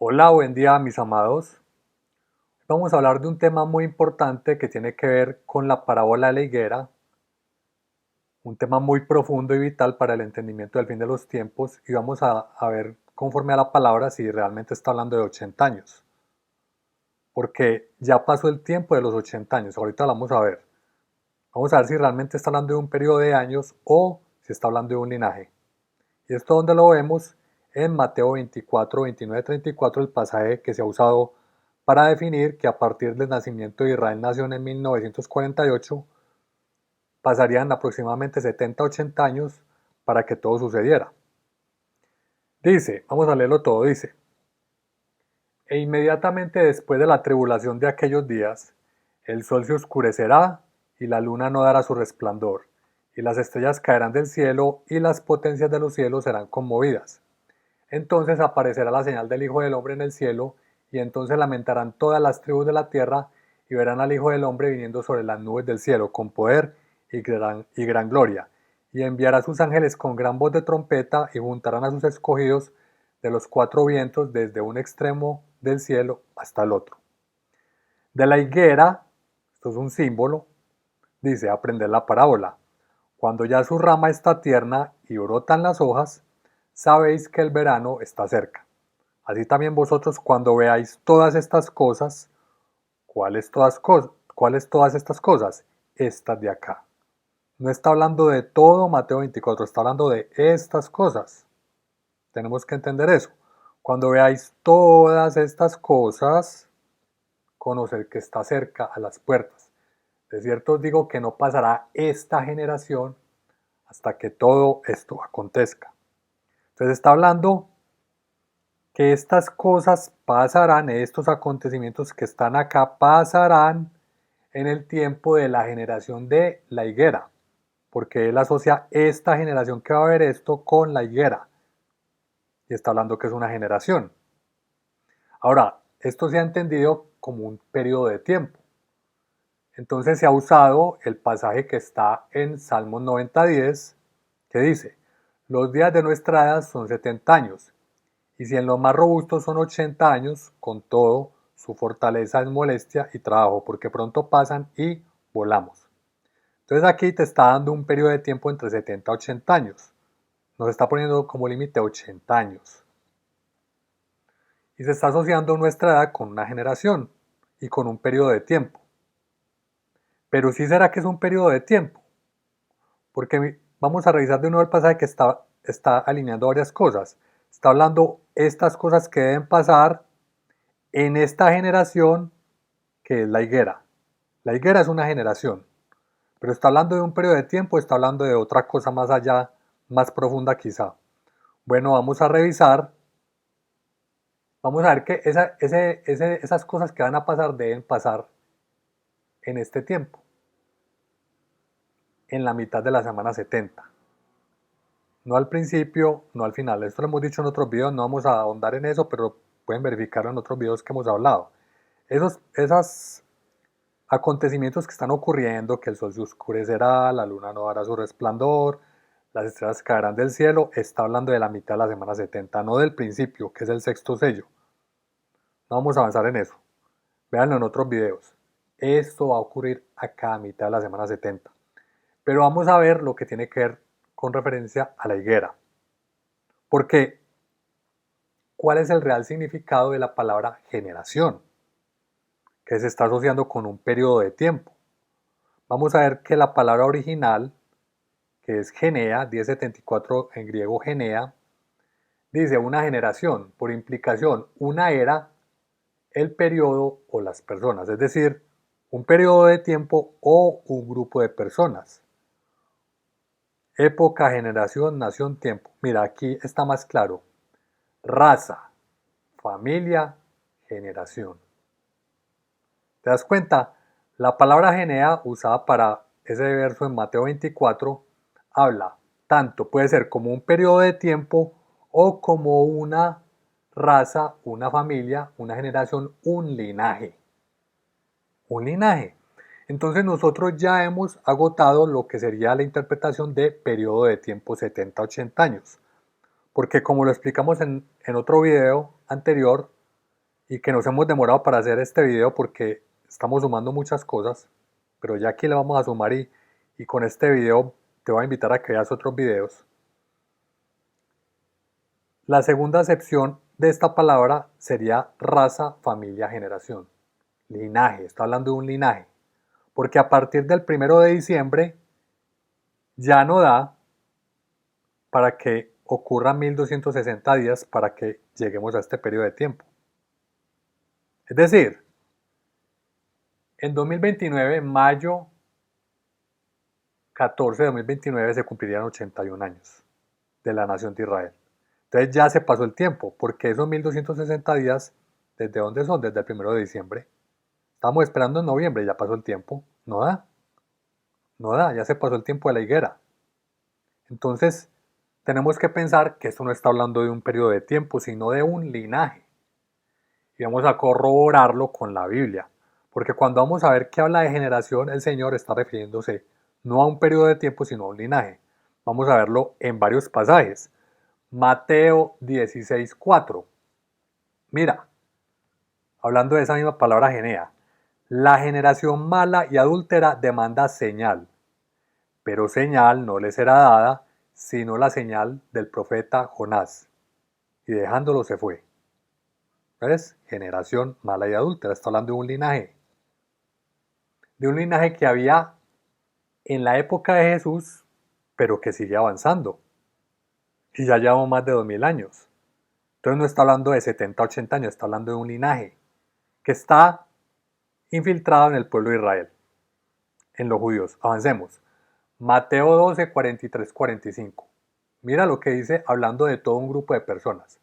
Hola, buen día mis amados. Vamos a hablar de un tema muy importante que tiene que ver con la parábola de la higuera, un tema muy profundo y vital para el entendimiento del fin de los tiempos y vamos a ver conforme a la palabra si realmente está hablando de 80 años, porque ya pasó el tiempo de los 80 años, ahorita lo vamos a ver. Vamos a ver si realmente está hablando de un periodo de años o si está hablando de un linaje. Y esto donde lo vemos en Mateo 24, 29, 34, el pasaje que se ha usado para definir que a partir del nacimiento de Israel nación en 1948, pasarían aproximadamente 70-80 años para que todo sucediera. Dice, vamos a leerlo todo, dice, e inmediatamente después de la tribulación de aquellos días, el sol se oscurecerá y la luna no dará su resplandor, y las estrellas caerán del cielo y las potencias de los cielos serán conmovidas. Entonces aparecerá la señal del Hijo del Hombre en el cielo, y entonces lamentarán todas las tribus de la tierra, y verán al Hijo del Hombre viniendo sobre las nubes del cielo, con poder y gran gloria. Y enviará a sus ángeles con gran voz de trompeta, y juntarán a sus escogidos de los cuatro vientos, desde un extremo del cielo hasta el otro. De la higuera, esto es un símbolo, dice, aprender la parábola. Cuando ya su rama está tierna y brotan las hojas, sabéis que el verano está cerca. Así también vosotros cuando veáis todas estas cosas, ¿cuáles todas estas cosas? Estas de acá. No está hablando de todo Mateo 24, está hablando de estas cosas. Tenemos que entender eso. Cuando veáis todas estas cosas, conocer que está cerca a las puertas. De cierto os digo que no pasará esta generación hasta que todo esto acontezca. Entonces está hablando que estas cosas pasarán, estos acontecimientos que están acá pasarán en el tiempo de la generación de la higuera, porque él asocia esta generación que va a ver esto con la higuera, y está hablando que es una generación. Ahora, esto se ha entendido como un periodo de tiempo. Entonces se ha usado el pasaje que está en Salmos 90:10, que dice, los días de nuestra edad son 70 años, y si en los más robustos son 80 años, con todo, su fortaleza es molestia y trabajo, porque pronto pasan y volamos. Entonces aquí te está dando un periodo de tiempo entre 70 y 80 años. Nos está poniendo como límite 80 años. Y se está asociando nuestra edad con una generación y con un periodo de tiempo. Pero sí será que es un periodo de tiempo, porque vamos a revisar de nuevo el pasaje que está alineando varias cosas. Está hablando estas cosas que deben pasar en esta generación que es la higuera. La higuera es una generación, pero está hablando de un periodo de tiempo, está hablando de otra cosa más allá, más profunda quizá. Bueno, vamos a revisar, vamos a ver que esas cosas que van a pasar deben pasar en este tiempo, en la mitad de la semana 70. No al principio, no al final. Esto lo hemos dicho en otros videos, no vamos a ahondar en eso, pero pueden verificarlo en otros videos que hemos hablado. Esos acontecimientos que están ocurriendo, que el sol se oscurecerá, la luna no dará su resplandor, las estrellas caerán del cielo, está hablando de la mitad de la semana 70, no del principio, que es el sexto sello. No vamos a avanzar en eso. Véanlo en otros videos. Esto va a ocurrir a cada mitad de la semana 70. Pero vamos a ver lo que tiene que ver con referencia a la higuera. Porque, ¿cuál es el real significado de la palabra generación? Que se está asociando con un periodo de tiempo. Vamos a ver que la palabra original, que es genea, 1074 en griego genea, dice una generación, por implicación, una era, el periodo o las personas, es decir, un periodo de tiempo o un grupo de personas. Época, generación, nación, tiempo. Mira, aquí está más claro. Raza, familia, generación. ¿Te das cuenta? La palabra genea usada para ese verso en Mateo 24 habla tanto, puede ser como un periodo de tiempo o como una raza, una familia, una generación, un linaje. Un linaje. Entonces nosotros ya hemos agotado lo que sería la interpretación de periodo de tiempo 70-80 años. Porque como lo explicamos en otro video anterior, y que nos hemos demorado para hacer este video porque estamos sumando muchas cosas, pero ya aquí le vamos a sumar y con este video te voy a invitar a que veas otros videos. La segunda acepción de esta palabra sería raza, familia, generación. Linaje, está hablando de un linaje. Porque a partir del 1 de diciembre ya no da para que ocurran 1260 días para que lleguemos a este periodo de tiempo. Es decir, en 2029, mayo 14 de 2029, se cumplirían 81 años de la nación de Israel. Entonces ya se pasó el tiempo, porque esos 1260 días, ¿desde dónde son? Desde el 1 de diciembre. Estamos esperando en noviembre, ya pasó el tiempo. No da. No da, ya se pasó el tiempo de la higuera. Entonces, tenemos que pensar que esto no está hablando de un periodo de tiempo, sino de un linaje. Y vamos a corroborarlo con la Biblia. Porque cuando vamos a ver que habla de generación, el Señor está refiriéndose no a un periodo de tiempo, sino a un linaje. Vamos a verlo en varios pasajes. Mateo 16:4. Mira, hablando de esa misma palabra genea, la generación mala y adúltera demanda señal, pero señal no le será dada, sino la señal del profeta Jonás. Y dejándolo se fue. ¿Ves? Generación mala y adúltera. Está hablando de un linaje. De un linaje que había en la época de Jesús, pero que sigue avanzando. Y ya llevamos más de 2000 años. Entonces no está hablando de 70, 80 años, está hablando de un linaje que está infiltrado en el pueblo de Israel, en los judíos. Avancemos. Mateo 12, 43, 45. Mira lo que dice hablando de todo un grupo de personas.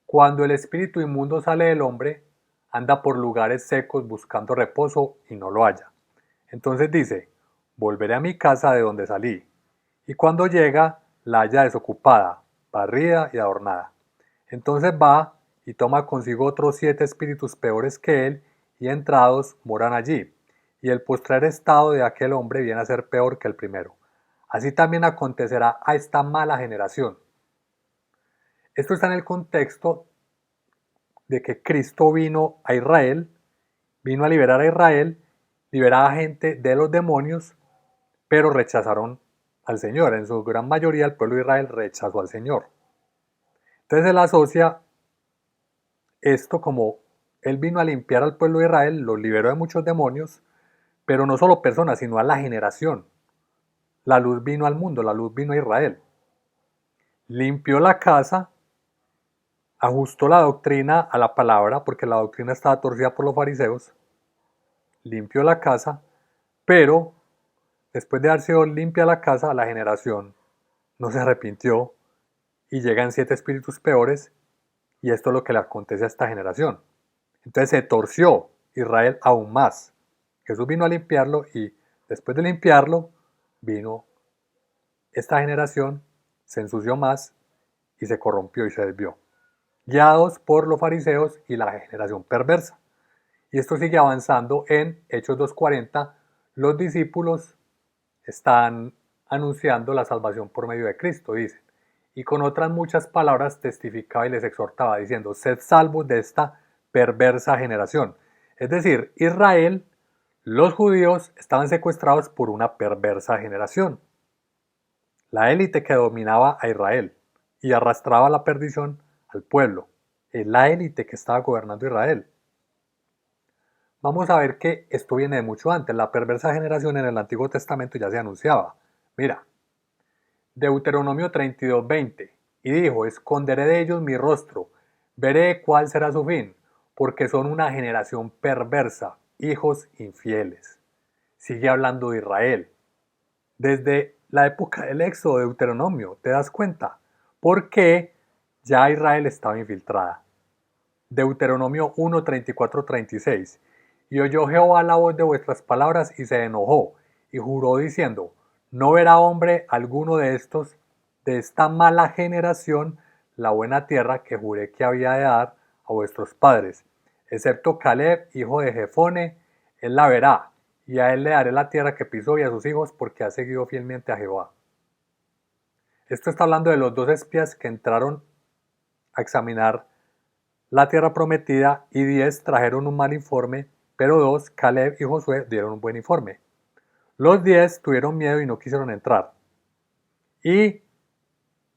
Cuando el espíritu inmundo sale del hombre, anda por lugares secos buscando reposo y no lo halla. Entonces dice, volveré a mi casa de donde salí. Y cuando llega, la halla desocupada, barrida y adornada. Entonces va y toma consigo otros 7 espíritus peores que él, y entrados moran allí. Y el postrer estado de aquel hombre viene a ser peor que el primero. Así también acontecerá a esta mala generación. Esto está en el contexto de que Cristo vino a Israel, vino a liberar a Israel, liberar a gente de los demonios, pero rechazaron al Señor. En su gran mayoría el pueblo de Israel rechazó al Señor. Entonces él asocia esto como él vino a limpiar al pueblo de Israel, lo liberó de muchos demonios, pero no solo personas, sino a la generación. La luz vino al mundo, la luz vino a Israel. Limpió la casa, ajustó la doctrina a la palabra, porque la doctrina estaba torcida por los fariseos. Limpió la casa, pero después de haber sido limpia la casa, la generación no se arrepintió y llegan 7 espíritus peores, y esto es lo que le acontece a esta generación. Entonces se torció Israel aún más. Jesús vino a limpiarlo y después de limpiarlo vino esta generación, se ensució más y se corrompió y se desvió, guiados por los fariseos y la generación perversa. Y esto sigue avanzando en Hechos 2:40. Los discípulos están anunciando la salvación por medio de Cristo, dicen. Y con otras muchas palabras testificaba y les exhortaba, diciendo, sed salvos de esta perversa generación. Es decir, Israel, los judíos, estaban secuestrados por una perversa generación. La élite que dominaba a Israel y arrastraba la perdición al pueblo. Es la élite que estaba gobernando Israel. Vamos a ver que esto viene de mucho antes. La perversa generación en el Antiguo Testamento ya se anunciaba. Mira, Deuteronomio 32:20. Y dijo, esconderé de ellos mi rostro, veré cuál será su fin, porque son una generación perversa, hijos infieles. Sigue hablando de Israel. Desde la época del Éxodo, Deuteronomio, ¿te das cuenta? Porque ya Israel estaba infiltrada. Deuteronomio 1, 34, 36. Y oyó Jehová la voz de vuestras palabras y se enojó, y juró diciendo, no verá hombre alguno de estos, de esta mala generación, la buena tierra que juré que había de dar a vuestros padres, excepto Caleb, hijo de Jefone, él la verá, y a él le daré la tierra que pisó y a sus hijos, porque ha seguido fielmente a Jehová. Esto está hablando de los 2 espías que entraron a examinar la tierra prometida y 10 trajeron un mal informe, pero 2, Caleb y Josué, dieron un buen informe. Los 10 tuvieron miedo y no quisieron entrar. Y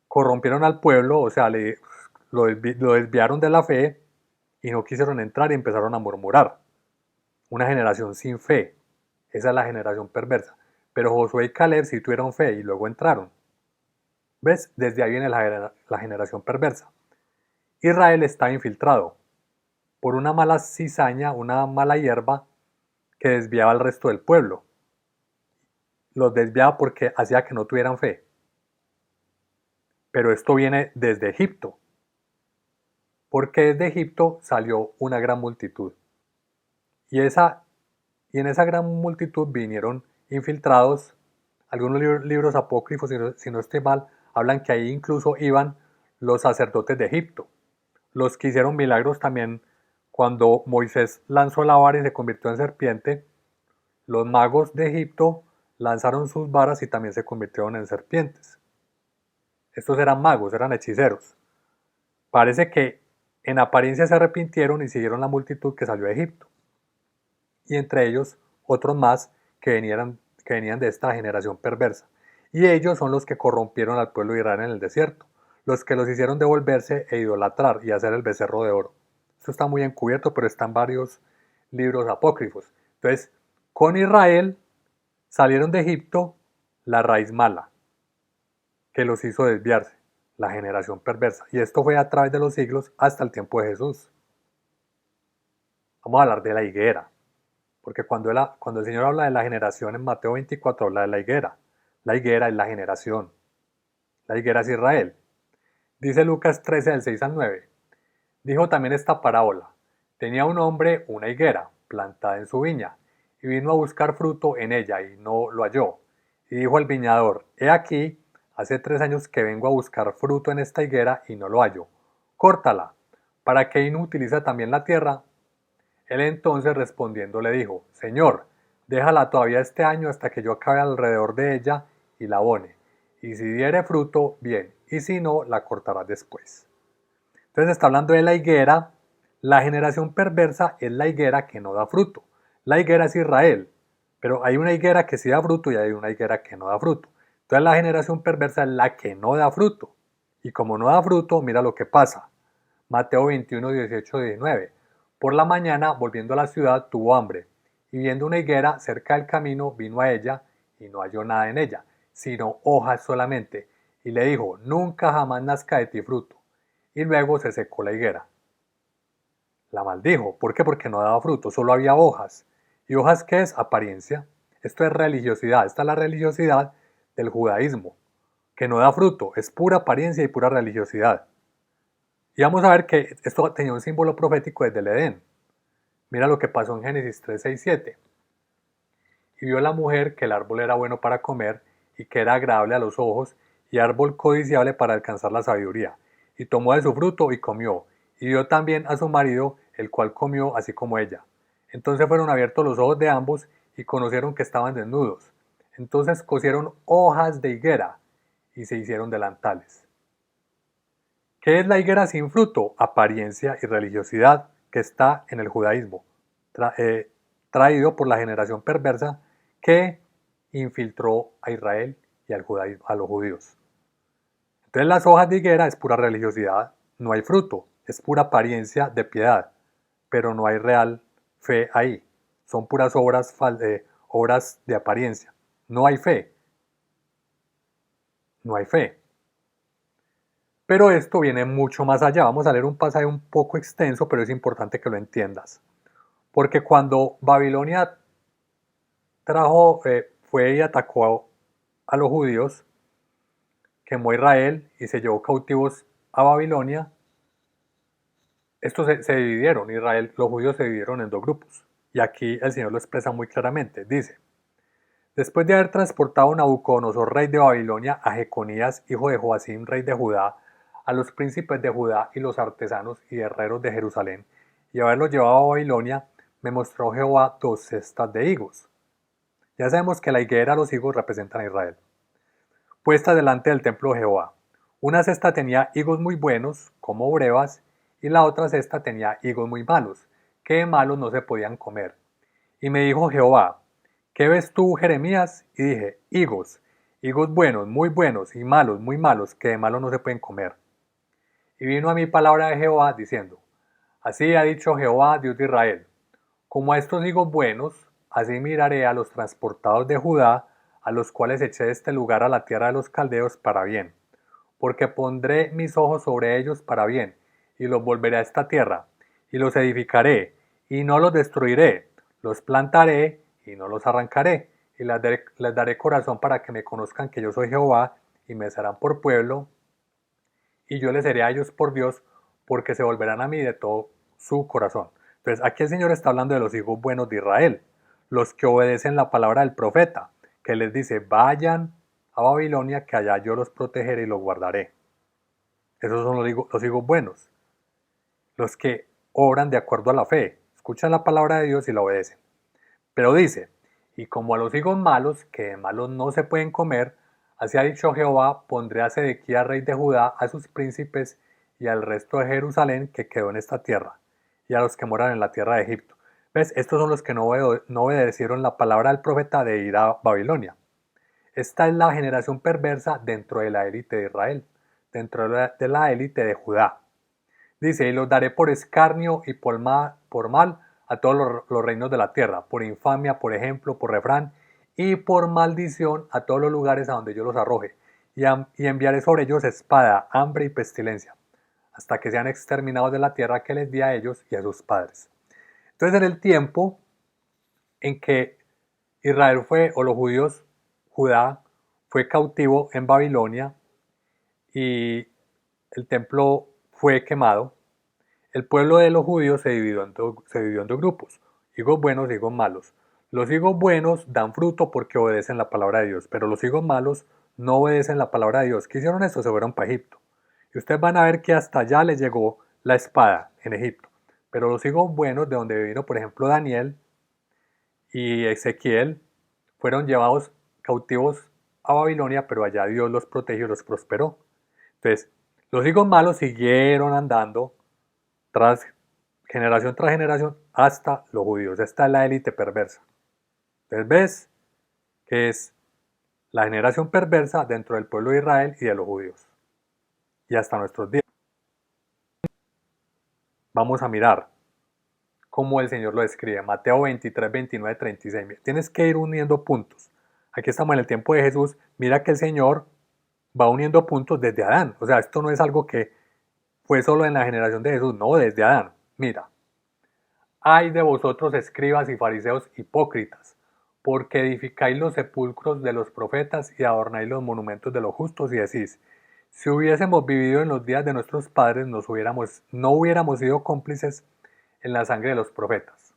corrompieron al pueblo, o sea, lo desviaron de la fe y no quisieron entrar y empezaron a murmurar. Una generación sin fe. Esa es la generación perversa. Pero Josué y Caleb sí tuvieron fe y luego entraron. ¿Ves? Desde ahí viene la generación perversa. Israel está infiltrado por una mala cizaña, una mala hierba que desviaba al resto del pueblo. Los desviaba porque hacía que no tuvieran fe. Pero esto viene desde Egipto. Porque desde Egipto salió una gran multitud. Y en esa gran multitud vinieron infiltrados. Algunos libros apócrifos, si no estoy mal, hablan que ahí incluso iban los sacerdotes de Egipto. Los que hicieron milagros también cuando Moisés lanzó la vara y se convirtió en serpiente. Los magos de Egipto lanzaron sus varas y también se convirtieron en serpientes. Estos eran magos, eran hechiceros. Parece que en apariencia se arrepintieron y siguieron la multitud que salió de Egipto. Y entre ellos otros más que venían de esta generación perversa. Y ellos son los que corrompieron al pueblo de Israel en el desierto, los que los hicieron devolverse e idolatrar y hacer el becerro de oro. Esto está muy encubierto, pero está en varios libros apócrifos. Entonces, con Israel salieron de Egipto la raíz mala, que los hizo desviarse, la generación perversa. Y esto fue a través de los siglos hasta el tiempo de Jesús. Vamos a hablar de la higuera. Porque cuando el Señor habla de la generación en Mateo 24, habla de la higuera. La higuera es la generación. La higuera es Israel. Dice Lucas 13, del 6 al 9. Dijo también esta parábola. Tenía un hombre una higuera plantada en su viña, y vino a buscar fruto en ella, y no lo halló. Y dijo al viñador, he aquí, hace 3 años que vengo a buscar fruto en esta higuera, y no lo hallo. Córtala, ¿para qué inutiliza también la tierra? Él entonces respondiendo le dijo, Señor, déjala todavía este año hasta que yo acabe alrededor de ella y la abone. Y si diere fruto, bien, y si no, la cortarás después. Entonces está hablando de la higuera. La generación perversa es la higuera que no da fruto. La higuera es Israel, pero hay una higuera que sí da fruto y hay una higuera que no da fruto. Entonces la generación perversa es la que no da fruto. Y como no da fruto, mira lo que pasa. Mateo 21, 18, 19. Por la mañana, volviendo a la ciudad, tuvo hambre, y viendo una higuera cerca del camino, vino a ella, y no halló nada en ella, sino hojas solamente, y le dijo, nunca jamás nazca de ti fruto. Y luego se secó la higuera. La maldijo. ¿Por qué? Porque no daba fruto, solo había hojas. ¿Y hojas qué es? Apariencia. Esto es religiosidad. Esta es la religiosidad del judaísmo, que no da fruto, es pura apariencia y pura religiosidad. Y vamos a ver que esto tenía un símbolo profético desde el Edén. Mira lo que pasó en Génesis 3, 6, 7. Y vio la mujer que el árbol era bueno para comer y que era agradable a los ojos y árbol codiciable para alcanzar la sabiduría. Y tomó de su fruto y comió. Y dio también a su marido, el cual comió así como ella. Entonces fueron abiertos los ojos de ambos y conocieron que estaban desnudos. Entonces cosieron hojas de higuera y se hicieron delantales. ¿Qué es la higuera sin fruto? Apariencia y religiosidad que está en el judaísmo, traído por la generación perversa que infiltró a Israel y al judaísmo, a los judíos. Entonces las hojas de higuera es pura religiosidad, no hay fruto, es pura apariencia de piedad, pero no hay real fe ahí. Son puras obras de apariencia. No hay fe. No hay fe. Pero esto viene mucho más allá. Vamos a leer un pasaje un poco extenso, pero es importante que lo entiendas. Porque cuando Babilonia fue y atacó a los judíos, quemó a Israel y se llevó cautivos a Babilonia, estos se dividieron. Los judíos se dividieron en dos grupos. Y aquí el Señor lo expresa muy claramente. Dice, después de haber transportado a Nabucodonosor, rey de Babilonia, a Jeconías, hijo de Joacim, rey de Judá, a los príncipes de Judá y los artesanos y herreros de Jerusalén, y haberlos llevado a Babilonia, me mostró Jehová 2 cestas de higos. Ya sabemos que la higuera, los higos representan a Israel. Puesta delante del templo de Jehová. Una cesta tenía higos muy buenos, como brevas, y la otra cesta tenía higos muy malos, que de malos no se podían comer. Y me dijo Jehová, ¿qué ves tú, Jeremías? Y dije, higos, higos buenos, muy buenos, y malos, muy malos, que de malos no se pueden comer. Y vino a mí palabra de Jehová diciendo, así ha dicho Jehová, Dios de Israel, como a estos higos buenos, así miraré a los transportados de Judá, a los cuales eché de este lugar a la tierra de los caldeos para bien, porque pondré mis ojos sobre ellos para bien, y los volveré a esta tierra, y los edificaré, y no los destruiré, los plantaré, y no los arrancaré, y les daré corazón para que me conozcan que yo soy Jehová, y me serán por pueblo, y yo les seré a ellos por Dios, porque se volverán a mí de todo su corazón. Entonces, aquí el Señor está hablando de los hijos buenos de Israel, los que obedecen la palabra del profeta, que les dice, vayan a Babilonia, que allá yo los protegeré y los guardaré. Esos son los hijos buenos, los que obran de acuerdo a la fe, escuchan la palabra de Dios y la obedecen. Pero dice, y como a los higos malos, que de malos no se pueden comer, así ha dicho Jehová, pondré a Sedequías rey de Judá, a sus príncipes y al resto de Jerusalén que quedó en esta tierra, y a los que moran en la tierra de Egipto. ¿Ves? Estos son los que no obedecieron la palabra del profeta de ir a Babilonia. Esta es la generación perversa dentro de la élite de Israel, dentro de la élite de Judá. Dice, y los daré por escarnio y por mal a todos los reinos de la tierra, por infamia, por ejemplo, por refrán, y por maldición a todos los lugares a donde yo los arroje, y enviaré sobre ellos espada, hambre y pestilencia, hasta que sean exterminados de la tierra que les di a ellos y a sus padres. Entonces, en el tiempo en que Israel fue, o los judíos, Judá, fue cautivo en Babilonia y el templo fue quemado, el pueblo de los judíos se dividió en dos grupos, higos buenos y higos malos. Los higos buenos dan fruto porque obedecen la palabra de Dios, pero los higos malos no obedecen la palabra de Dios. ¿Qué hicieron esto? Se fueron para Egipto. Y ustedes van a ver que hasta allá les llegó la espada en Egipto. Pero los higos buenos, de donde vino, por ejemplo, Daniel y Ezequiel, fueron llevados cautivos a Babilonia, pero allá Dios los protegió y los prosperó. Entonces, los higos malos siguieron andando tras generación hasta los judíos. Esta es la élite perversa. Entonces ves que es la generación perversa dentro del pueblo de Israel y de los judíos. Y hasta nuestros días. Vamos a mirar cómo el Señor lo describe. Mateo 23, 29, 36. Tienes que ir uniendo puntos. Aquí estamos en el tiempo de Jesús. Mira que el Señor va uniendo puntos desde Adán. O sea, esto no es algo que fue solo en la generación de Jesús. No, desde Adán. Mira. Ay de vosotros, escribas y fariseos hipócritas, porque edificáis los sepulcros de los profetas y adornáis los monumentos de los justos y decís, si hubiésemos vivido en los días de nuestros padres, no hubiéramos sido cómplices en la sangre de los profetas.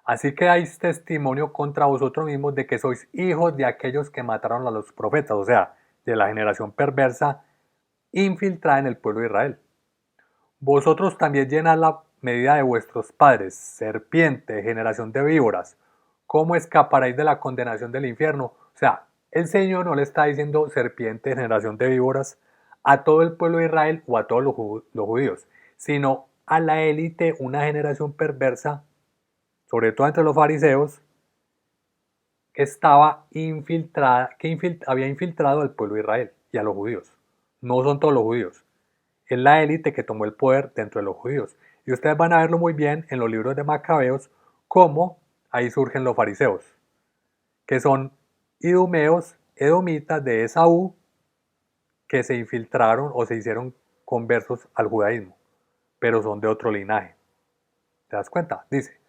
Así que dais testimonio contra vosotros mismos de que sois hijos de aquellos que mataron a los profetas, o sea, de la generación perversa infiltrada en el pueblo de Israel. Vosotros también llenad la medida de vuestros padres, serpiente, generación de víboras. ¿Cómo escaparéis de la condenación del infierno? O sea, el Señor no le está diciendo serpiente, generación de víboras a todo el pueblo de Israel o a todos los judíos, sino a la élite, una generación perversa, sobre todo entre los fariseos, que estaba infiltrada, había infiltrado al pueblo de Israel y a los judíos. No son todos los judíos. Es la élite que tomó el poder dentro de los judíos. Y ustedes van a verlo muy bien en los libros de Macabeos, cómo ahí surgen los fariseos, que son idumeos, edomitas de Esaú, que se infiltraron o se hicieron conversos al judaísmo, pero son de otro linaje. ¿Te das cuenta? Dice,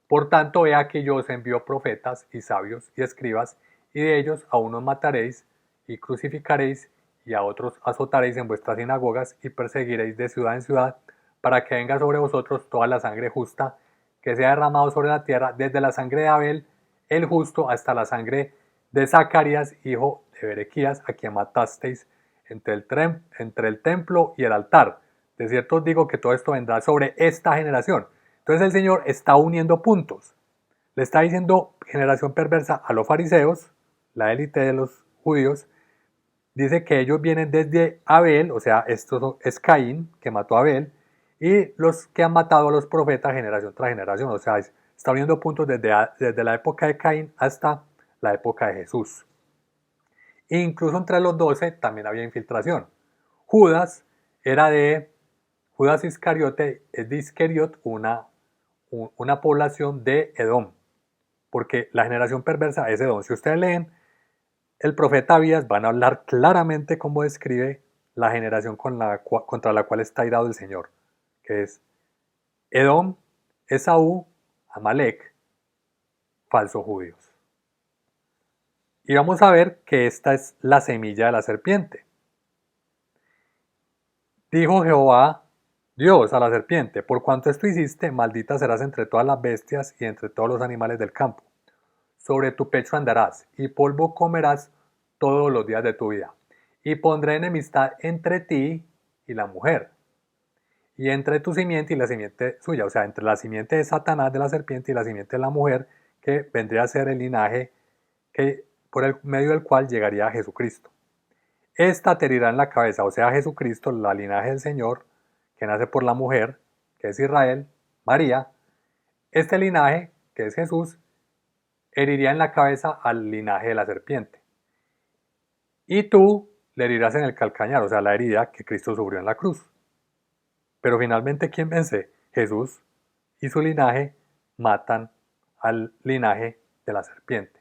por tanto, vea que yo os envío profetas y sabios y escribas, y de ellos a unos mataréis y crucificaréis, y a otros azotaréis en vuestras sinagogas y perseguiréis de ciudad en ciudad, para que venga sobre vosotros toda la sangre justa que sea derramado sobre la tierra, desde la sangre de Abel, el justo, hasta la sangre de Zacarías, hijo de Berequías, a quien matasteis entre el templo y el altar. De cierto os digo que todo esto vendrá sobre esta generación. Entonces el Señor está uniendo puntos. Le está diciendo generación perversa a los fariseos, la élite de los judíos. Dice que ellos vienen desde Abel, o sea, esto es Caín, que mató a Abel, y los que han matado a los profetas generación tras generación. O sea, está uniendo puntos desde la época de Caín hasta la época de Jesús. E incluso entre los 12 también había infiltración. Judas era de Judas Iscariote, es de Iscariot, una población de Edom, porque la generación perversa es Edom. Si ustedes leen el profeta Abías, van a hablar claramente cómo describe la generación contra la cual está irado el Señor, que es Edom, Esaú, Amalek, falsos judíos. Y vamos a ver que esta es la semilla de la serpiente. Dijo Jehová Dios a la serpiente: por cuanto esto hiciste, maldita serás entre todas las bestias y entre todos los animales del campo. Sobre tu pecho andarás, y polvo comerás todos los días de tu vida. Y pondré enemistad entre ti y la mujer, y entre tu simiente y la simiente suya, o sea, entre la simiente de Satanás, de la serpiente, y la simiente de la mujer, que vendría a ser el linaje por el medio del cual llegaría a Jesucristo. Esta te herirá en la cabeza, o sea, Jesucristo, la linaje del Señor, que nace por la mujer, que es Israel, María. Este linaje, que es Jesús, heriría en la cabeza al linaje de la serpiente. Y tú le herirás en el calcañar, o sea, la herida que Cristo sufrió en la cruz. Pero finalmente, ¿quién vence? Jesús y su linaje matan al linaje de la serpiente.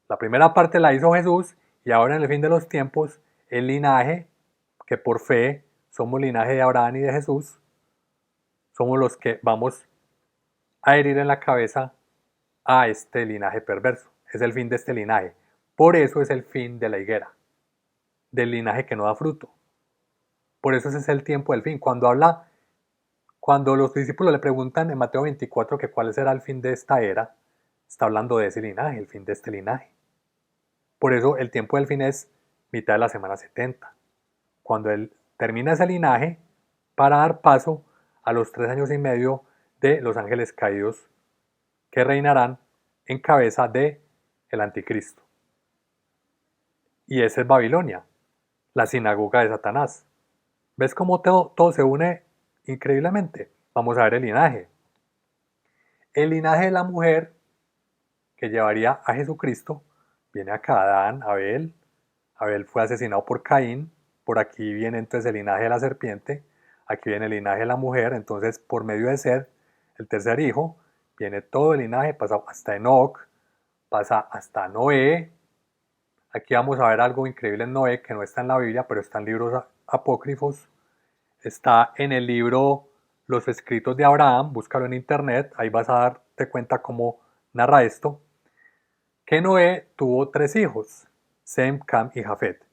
La primera parte la hizo Jesús, y ahora en el fin de los tiempos, el linaje, que por fe somos linaje de Abraham y de Jesús, somos los que vamos a herir en la cabeza a este linaje perverso. Es el fin de este linaje. Por eso es el fin de la higuera, del linaje que no da fruto. Por eso ese es el tiempo del fin. Cuando los discípulos le preguntan en Mateo 24 que cuál será el fin de esta era, está hablando de ese linaje, el fin de este linaje. Por eso el tiempo del fin es mitad de la semana 70, cuando él termina ese linaje para dar paso a los 3 años y medio de los ángeles caídos que reinarán en cabeza de el anticristo. Y esa es Babilonia, la sinagoga de Satanás. ¿Ves cómo todo se une increíblemente? Vamos a ver el linaje. El linaje de la mujer que llevaría a Jesucristo viene acá: Adán, Abel. Abel fue asesinado por Caín. Por aquí viene entonces el linaje de la serpiente. Aquí viene el linaje de la mujer. Entonces, por medio de Sed, el tercer hijo, viene todo el linaje, pasa hasta Enoc, pasa hasta Noé. Aquí vamos a ver algo increíble en Noé, que no está en la Biblia, pero está en libros apócrifos. Está en el libro Los Escritos de Abraham, búscalo en internet, ahí vas a darte cuenta cómo narra esto. Que Noé tuvo 3 hijos, Sem, Cam y Jafet.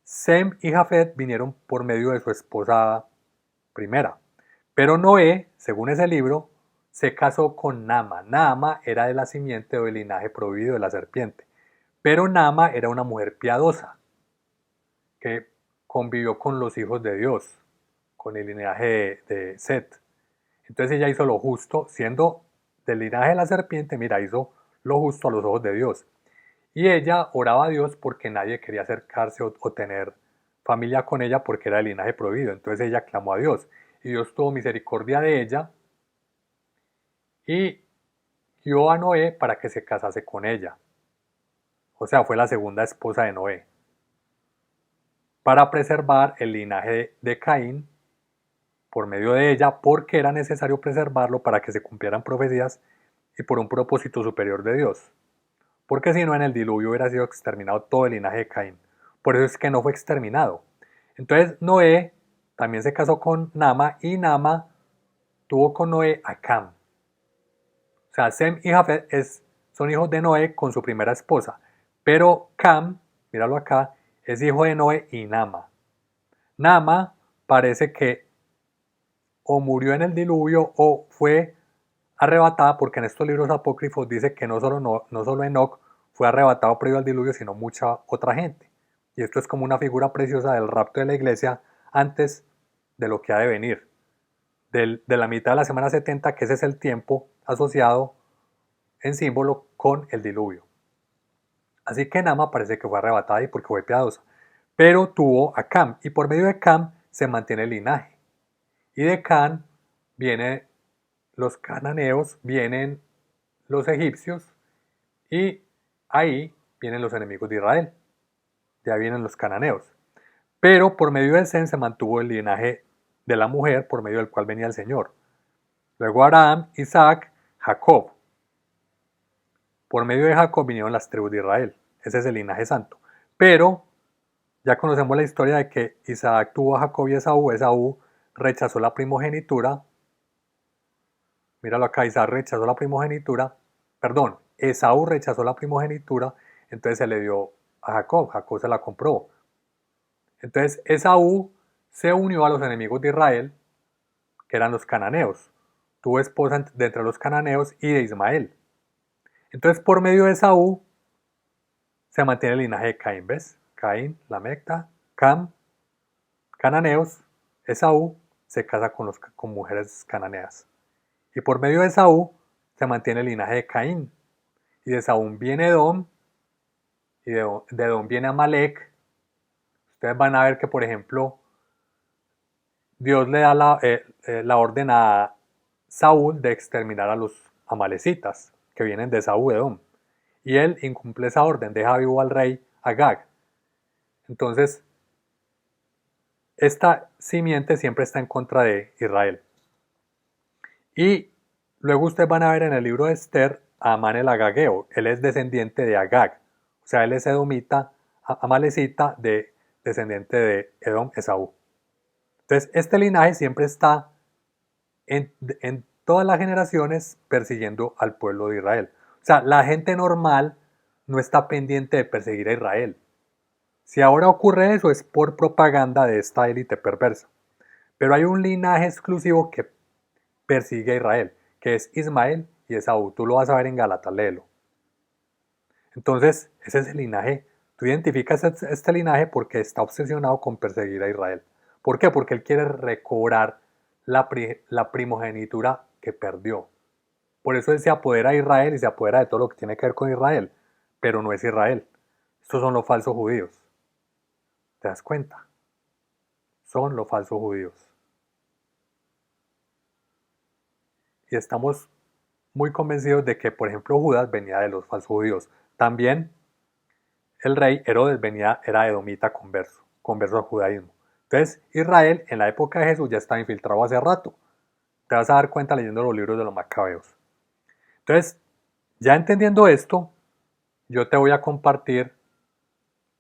Sem y Jafet vinieron por medio de su esposa primera. Pero Noé, según ese libro, se casó con Nama. Nama era de la simiente o del linaje prohibido de la serpiente. Pero Nama era una mujer piadosa que convivió con los hijos de Dios, con el linaje de Set. Entonces ella hizo lo justo, siendo del linaje de la serpiente, mira, hizo lo justo a los ojos de Dios. Y ella oraba a Dios porque nadie quería acercarse o tener familia con ella porque era el linaje prohibido. Entonces ella clamó a Dios y Dios tuvo misericordia de ella y guió a Noé para que se casase con ella. O sea, fue la segunda esposa de Noé, para preservar el linaje de Caín por medio de ella, porque era necesario preservarlo para que se cumplieran profecías y por un propósito superior de Dios. Porque si no, en el diluvio hubiera sido exterminado todo el linaje de Caín. Por eso es que no fue exterminado. Entonces Noé también se casó con Nama, y Nama tuvo con Noé a Cam. O sea, Sem y Jafet son hijos de Noé con su primera esposa. Pero Cam, míralo acá, es hijo de Noé y Nama. Nama parece que o murió en el diluvio o fue arrebatada, porque en estos libros apócrifos dice que no solo Enoc fue arrebatado previo al diluvio, sino mucha otra gente. Y esto es como una figura preciosa del rapto de la iglesia antes de lo que ha de venir. De la mitad de la semana 70, que ese es el tiempo asociado en símbolo con el diluvio. Así que Nama parece que fue arrebatada y porque fue piadosa. Pero tuvo a Cam, y por medio de Cam se mantiene el linaje. Y de Can vienen los cananeos, vienen los egipcios y ahí vienen los enemigos de Israel. Ya vienen los cananeos. Pero por medio de Sem se mantuvo el linaje de la mujer por medio del cual venía el Señor. Luego Abraham, Isaac, Jacob. Por medio de Jacob vinieron las tribus de Israel. Ese es el linaje santo. Pero ya conocemos la historia de que Isaac tuvo a Jacob y Esaú. Esaú rechazó la primogenitura. Míralo acá, Isaac rechazó la primogenitura. Perdón, Esaú rechazó la primogenitura, entonces se le dio a Jacob. Jacob se la compró. Entonces Esaú se unió a los enemigos de Israel, que eran los cananeos. Tuvo esposa de entre los cananeos y de Ismael. Entonces por medio de Esaú se mantiene el linaje de Caín, ¿ves? Caín, Lamecta, Cam, cananeos, Esaú se casa con mujeres cananeas. Y por medio de Esaú se mantiene el linaje de Caín. Y de Esaú viene Edom, y de Edom viene Amalek. Ustedes van a ver que, por ejemplo, Dios le da la orden a Saúl de exterminar a los amalecitas, que vienen de Esaú, Edom. Y él incumple esa orden, deja vivo al rey Agag. Entonces, esta simiente siempre está en contra de Israel. Y luego ustedes van a ver en el libro de Esther a Amán el Agageo. Él es descendiente de Agag. O sea, él es edomita, amalecita, descendiente de Edom, Esaú. Entonces, este linaje siempre está en todas las generaciones persiguiendo al pueblo de Israel. O sea, la gente normal no está pendiente de perseguir a Israel. Si ahora ocurre eso es por propaganda de esta élite perversa. Pero hay un linaje exclusivo que persigue a Israel, que es Ismael y Esaú. Tú lo vas a ver en Gálatas, léelo. Entonces, ese es el linaje. Tú identificas este linaje porque está obsesionado con perseguir a Israel. ¿Por qué? Porque él quiere recobrar la primogenitura que perdió. Por eso él se apodera de Israel y se apodera de todo lo que tiene que ver con Israel. Pero no es Israel. Estos son los falsos judíos. ¿Te das cuenta? Son los falsos judíos. Y estamos muy convencidos de que, por ejemplo, Judas venía de los falsos judíos. También el rey Herodes era edomita converso al judaísmo. Entonces, Israel en la época de Jesús ya estaba infiltrado hace rato. Te vas a dar cuenta leyendo los libros de los macabeos. Entonces, ya entendiendo esto, yo te voy a compartir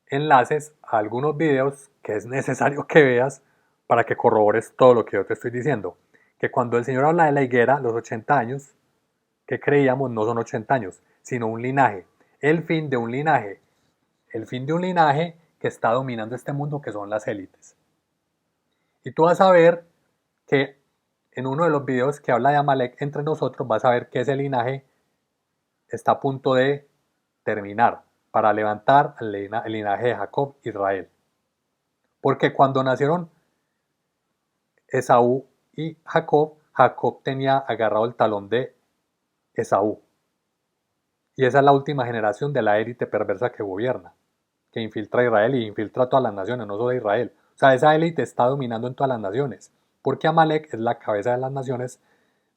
enlaces a algunos videos que es necesario que veas para que corrobores todo lo que yo te estoy diciendo. Que cuando el Señor habla de la higuera, los 80 años, que creíamos no son 80 años, sino un linaje. El fin de un linaje. El fin de un linaje que está dominando este mundo, que son las élites. Y tú vas a ver que en uno de los videos que habla de Amalek entre nosotros, vas a ver que ese linaje está a punto de terminar para levantar el linaje de Jacob, Israel. Porque cuando nacieron Esaú y Jacob, Jacob tenía agarrado el talón de Esaú. Y esa es la última generación de la élite perversa que gobierna, que infiltra a Israel y infiltra a todas las naciones, no solo a Israel. O sea, esa élite está dominando en todas las naciones, porque Amalek es la cabeza de las naciones,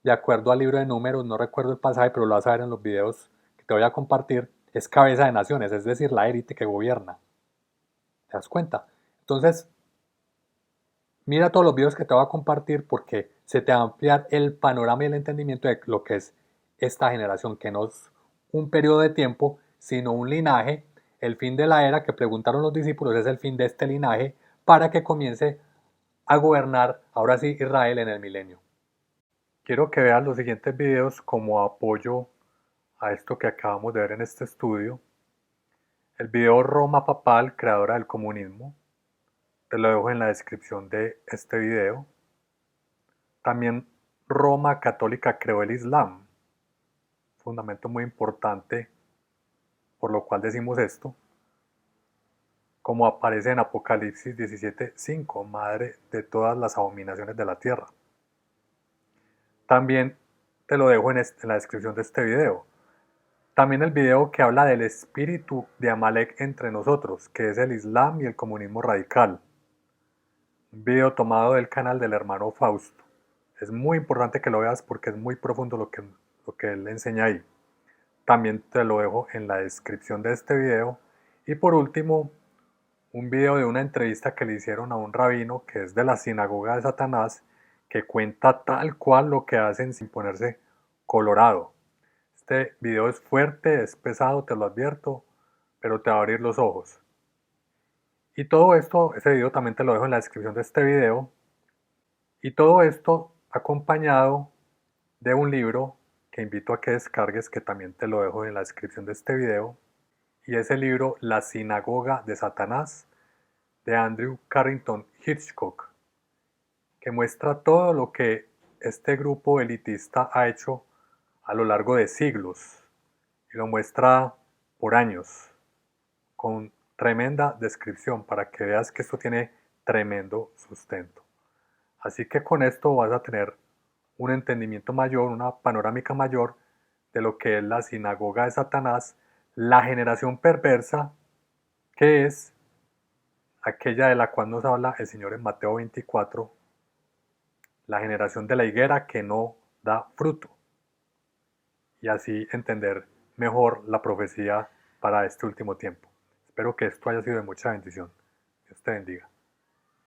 de acuerdo al libro de Números, no recuerdo el pasaje, pero lo vas a ver en los videos que te voy a compartir, es cabeza de naciones, es decir, la élite que gobierna. ¿Te das cuenta? Entonces, mira todos los videos que te voy a compartir porque se te va a ampliar el panorama y el entendimiento de lo que es esta generación, que no es un periodo de tiempo, sino un linaje. El fin de la era que preguntaron los discípulos es el fin de este linaje para que comience a gobernar ahora sí Israel en el milenio. Quiero que veas los siguientes videos como apoyo a esto que acabamos de ver en este estudio. El video Roma Papal, creadora del comunismo, te lo dejo en la descripción de este video. También Roma Católica creó el Islam, fundamento muy importante por lo cual decimos esto, como aparece en Apocalipsis 17:5, madre de todas las abominaciones de la tierra. También te lo dejo en la descripción de este video. También el video que habla del espíritu de Amalek entre nosotros, que es el Islam y el comunismo radical. Un video tomado del canal del hermano Fausto. Es muy importante que lo veas porque es muy profundo lo que él enseña ahí. También te lo dejo en la descripción de este video. Y por último, un video de una entrevista que le hicieron a un rabino que es de la sinagoga de Satanás, que cuenta tal cual lo que hacen sin ponerse colorado. Este video es fuerte, es pesado, te lo advierto, pero te va a abrir los ojos. Y todo esto, ese video también te lo dejo en la descripción de este video. Y todo esto acompañado de un libro que invito a que descargues, que también te lo dejo en la descripción de este video. Y es el libro La Sinagoga de Satanás, de Andrew Carrington Hitchcock, que muestra todo lo que este grupo elitista ha hecho a lo largo de siglos. Y lo muestra por años, con tremenda descripción para que veas que esto tiene tremendo sustento. Así que con esto vas a tener un entendimiento mayor, una panorámica mayor de lo que es la sinagoga de Satanás, la generación perversa, que es aquella de la cual nos habla el Señor en Mateo 24, la generación de la higuera que no da fruto, y así entender mejor la profecía para este último tiempo. Espero que esto haya sido de mucha bendición. Dios te bendiga.